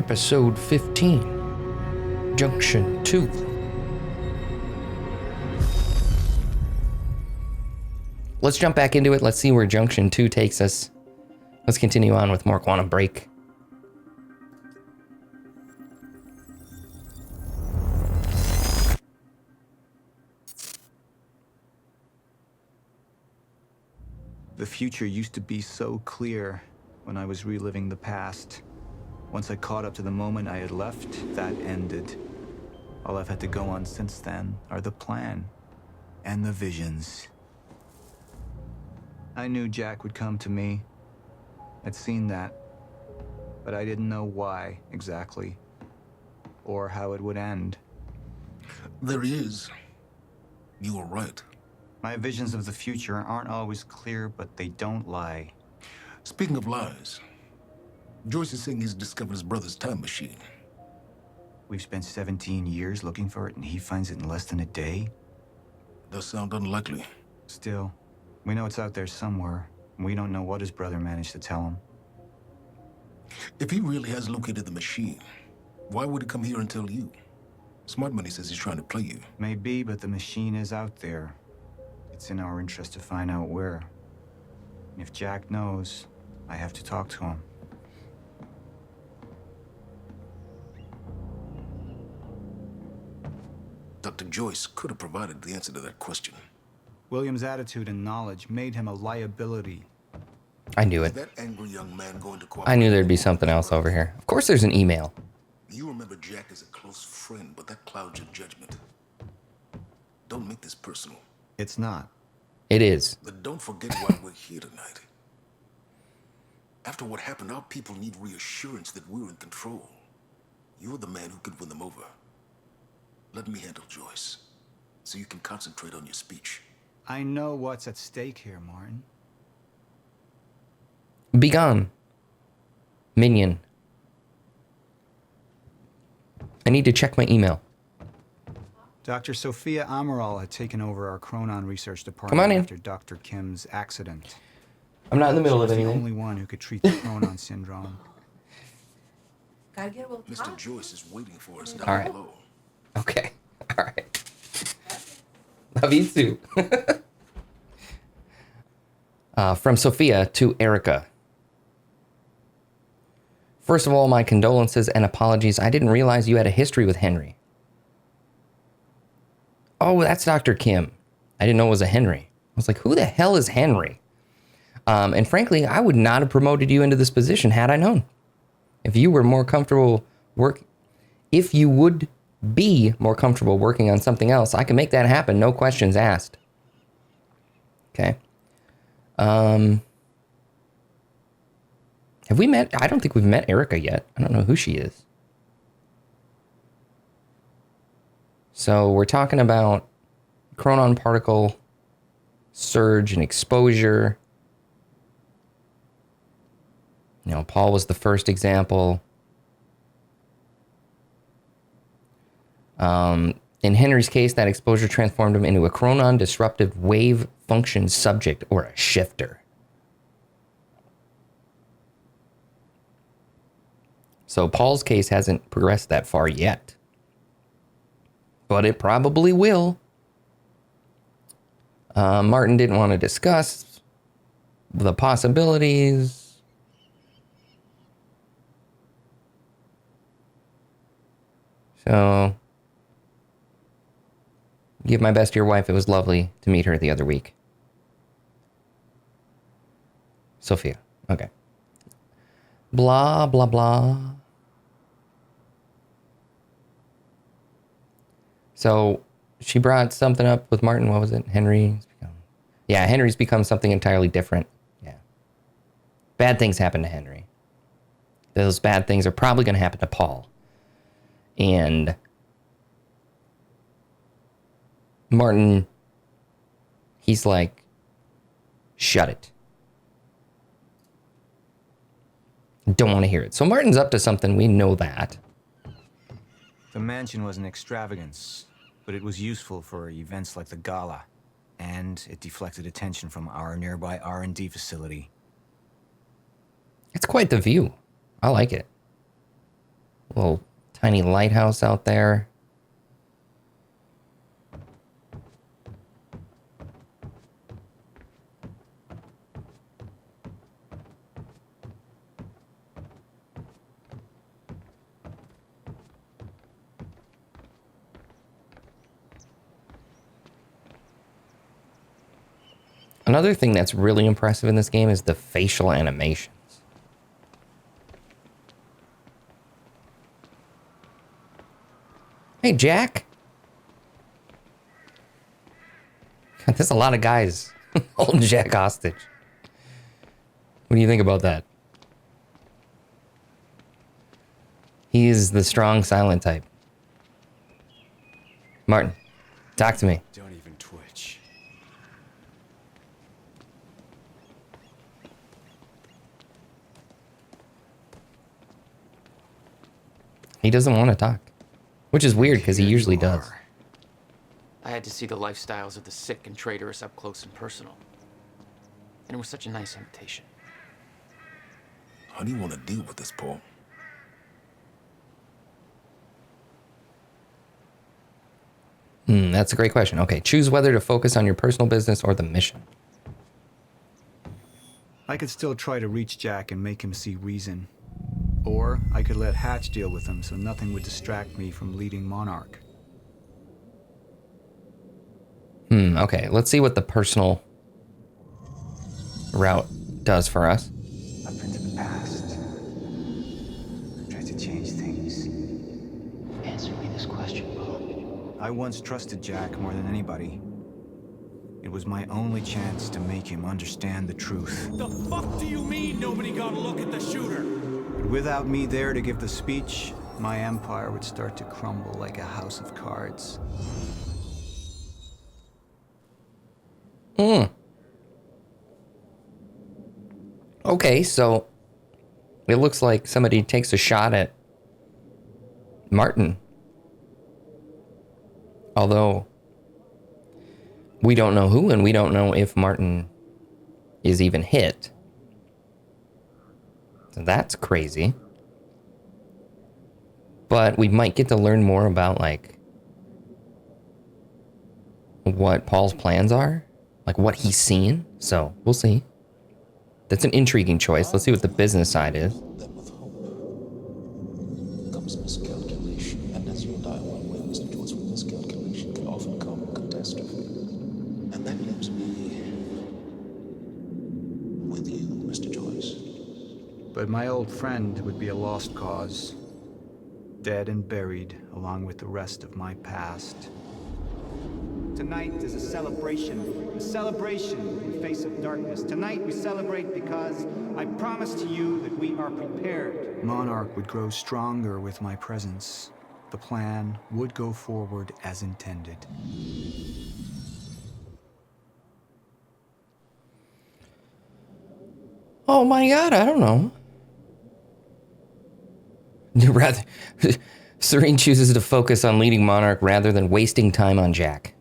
Episode 15, Junction 2. Let's jump back into it. Let's see where Junction 2 takes us. Let's continue on with more Quantum Break. The future used to be so clear when I was reliving the past. Once I caught up to the moment I had left, that ended. All I've had to go on since then are the plan and the visions. I knew Jack would come to me. I'd seen that, but I didn't know why exactly, or how it would end. There he is. You were right. My visions of the future aren't always clear, but they don't lie. Speaking of lies, Joyce is saying he's discovered his brother's time machine. We've spent 17 years looking for it, and he finds it in less than a day? Does sound unlikely. Still, we know it's out there somewhere, and we don't know what his brother managed to tell him. If he really has located the machine, why would he come here and tell you? Smart Money says he's trying to play you. Maybe, but the machine is out there. It's in our interest to find out where. And if Jack knows, I have to talk to him. Dr. Joyce could have provided the answer to that question. William's attitude and knowledge made him a liability. I knew Is it. that angry young man going to cooperate? I knew there'd be something else over here. Of course there's an email. You remember Jack as a close friend, but that clouds your judgment. Don't make this personal. It's not. It is. But don't forget why we're here tonight. After what happened, our people need reassurance that we're in control. You're the man who could win them over. Let me handle Joyce, so you can concentrate on your speech. I know what's at stake here, Martin. Begone. Minion. I need to check my email. Dr. Sophia Amaral had taken over our Chronon research Come department on in. after Dr. Kim's accident. I'm not in the middle of She was the anything. only one who could treat the Chronon syndrome. Gotta get a little Mr. hot. Joyce is waiting for us All down right. below. Okay. All right. Love you too. From Sophia to Erica. First of all, my condolences and apologies. I didn't realize you had a history with Henry. Oh, that's Dr. Kim. I didn't know it was a Henry. I was like, who the hell is Henry? And frankly, I would not have promoted you into this position had I known. If you were more comfortable if you would be more comfortable working on something else, I can make that happen. No questions asked. Okay. Have we met? I don't think we've met Erica yet. I don't know who she is. So we're talking about chronon particle surge and exposure. You know, Paul was the first example. In Henry's case, that exposure transformed him into a chronon disruptive wave function subject, or a shifter. So Paul's case hasn't progressed that far yet. But it probably will. Martin didn't want to discuss the possibilities. So, give my best to your wife. It was lovely to meet her the other week. Sophia. Okay. Blah, blah, blah. So, she brought something up with Martin. What was it? Henry's become something entirely different. Yeah. Bad things happen to Henry. Those bad things are probably going to happen to Paul. And Martin, he's like, shut it. Don't want to hear it. So Martin's up to something. We know that. The mansion was an extravagance, but it was useful for events like the gala, and it deflected attention from our nearby R&D facility. It's quite the view. I like it. Little tiny lighthouse out there. Another thing that's really impressive in this game is the facial animations. Hey, Jack. God, there's a lot of guys holding Jack hostage. What do you think about that? He is the strong, silent type. Martin, talk to me. Don't even twitch. He doesn't want to talk, which is weird because he Here usually you does. are. I had to see the lifestyles of the sick and traitorous up close and personal. And it was such a nice invitation. How do you want to deal with this, Paul? That's a great question. Okay, choose whether to focus on your personal business or the mission. I could still try to reach Jack and make him see reason. Or I could let Hatch deal with him so nothing would distract me from leading Monarch. Okay, let's see what the personal route does for us. I've been to the past. Tried to change things. Answer me this question, Paul. I once trusted Jack more than anybody. It was my only chance to make him understand the truth. The fuck do you mean nobody got a look at the shooter? But without me there to give the speech, my empire would start to crumble like a house of cards. Okay, so it looks like somebody takes a shot at Martin. Although we don't know who, and we don't know if Martin is even hit. So that's crazy. But we might get to learn more about, like, what Paul's plans are. Like, what he's seen. So, we'll see. That's an intriguing choice. Let's see what the business side is. Then with hope comes miscalculation, and as you and I are well aware, Mr. Joyce, with miscalculation can often come catastrophe. And that leaves me with you, Mr. Joyce. But my old friend would be a lost cause. Dead and buried, along with the rest of my past. Tonight is a celebration in the face of darkness. Tonight we celebrate because I promise to you that we are prepared. Monarch would grow stronger with my presence. The plan would go forward as intended. Oh my god, I don't know. Rather, Serene chooses to focus on leading Monarch rather than wasting time on Jack.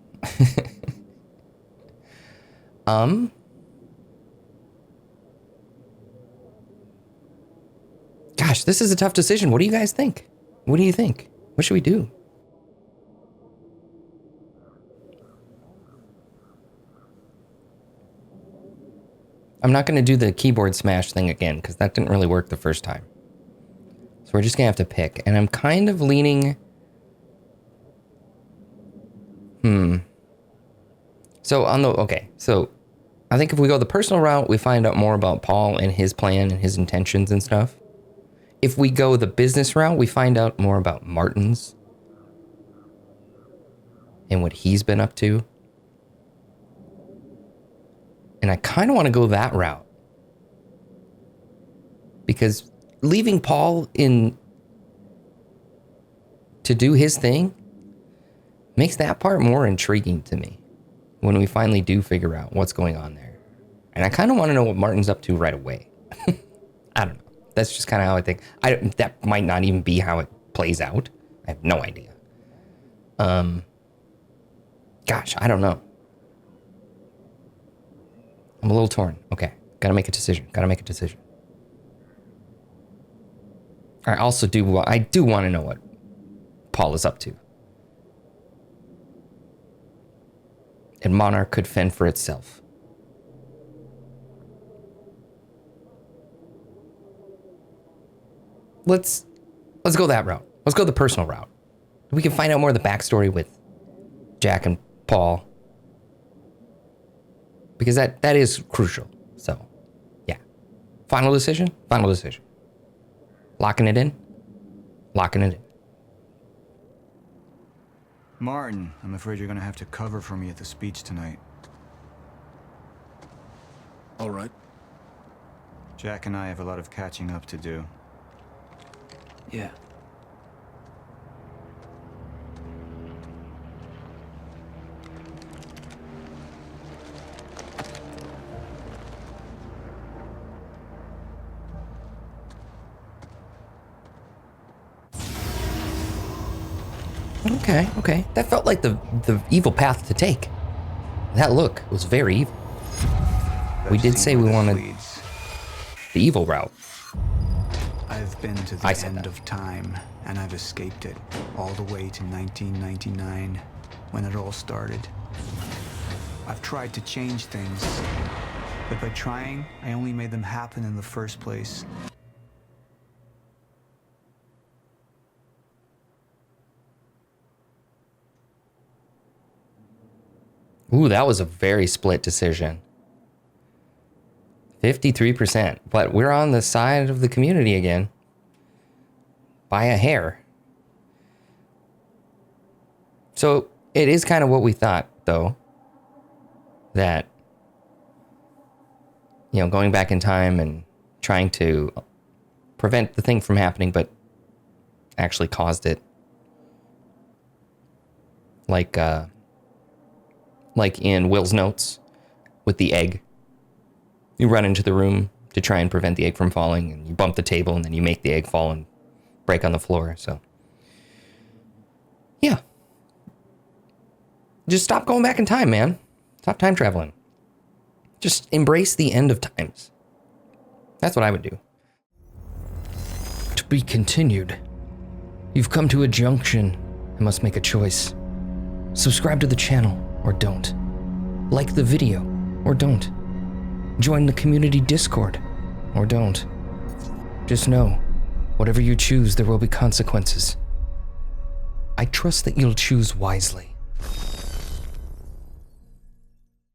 Gosh, this is a tough decision. What do you guys think? What do you think? What should we do? I'm not going to do the keyboard smash thing again because that didn't really work the first time. So we're just going to have to pick. And I'm kind of leaning... So on the... Okay, so I think if we go the personal route, we find out more about Paul and his plan and his intentions and stuff. If we go the business route, we find out more about Martin's and what he's been up to. And I kind of want to go that route. Because leaving Paul in to do his thing makes that part more intriguing to me when we finally do figure out what's going on there. And I kind of want to know what Martin's up to right away. I don't know. That's just kind of how I think. That might not even be how it plays out. I have no idea. Gosh, I don't know. I'm a little torn. Okay. Gotta make a decision. I also do want to know what Paul is up to. And Monarch could fend for itself. Let's go that route. Let's go the personal route. We can find out more of the backstory with Jack and Paul. Because that is crucial. So, yeah. Final decision? Final decision. Locking it in? Locking it in. Martin, I'm afraid you're gonna have to cover for me at the speech tonight. All right. Jack and I have a lot of catching up to do. Yeah. Okay. That felt like the evil path to take. That look was very evil. We did say we wanted the evil route. I've been to the end of time, and I've escaped it all the way to 1999, when it all started. I've tried to change things, but by trying, I only made them happen in the first place. Ooh, that was a very split decision. 53%, but we're on the side of the community again. By a hair. So it is kind of what we thought, though. That, you know, going back in time and trying to prevent the thing from happening, but actually caused it. Like in Will's notes with the egg. You run into the room to try and prevent the egg from falling, and you bump the table, and then you make the egg fall and break on the floor. So, yeah. Just stop going back in time, man. Stop time traveling. Just embrace the end of times. That's what I would do. To be continued. You've come to a junction and must make a choice. Subscribe to the channel or don't. Like the video or don't. Join the community Discord or don't. Just know, whatever you choose, there will be consequences. I trust that you'll choose wisely.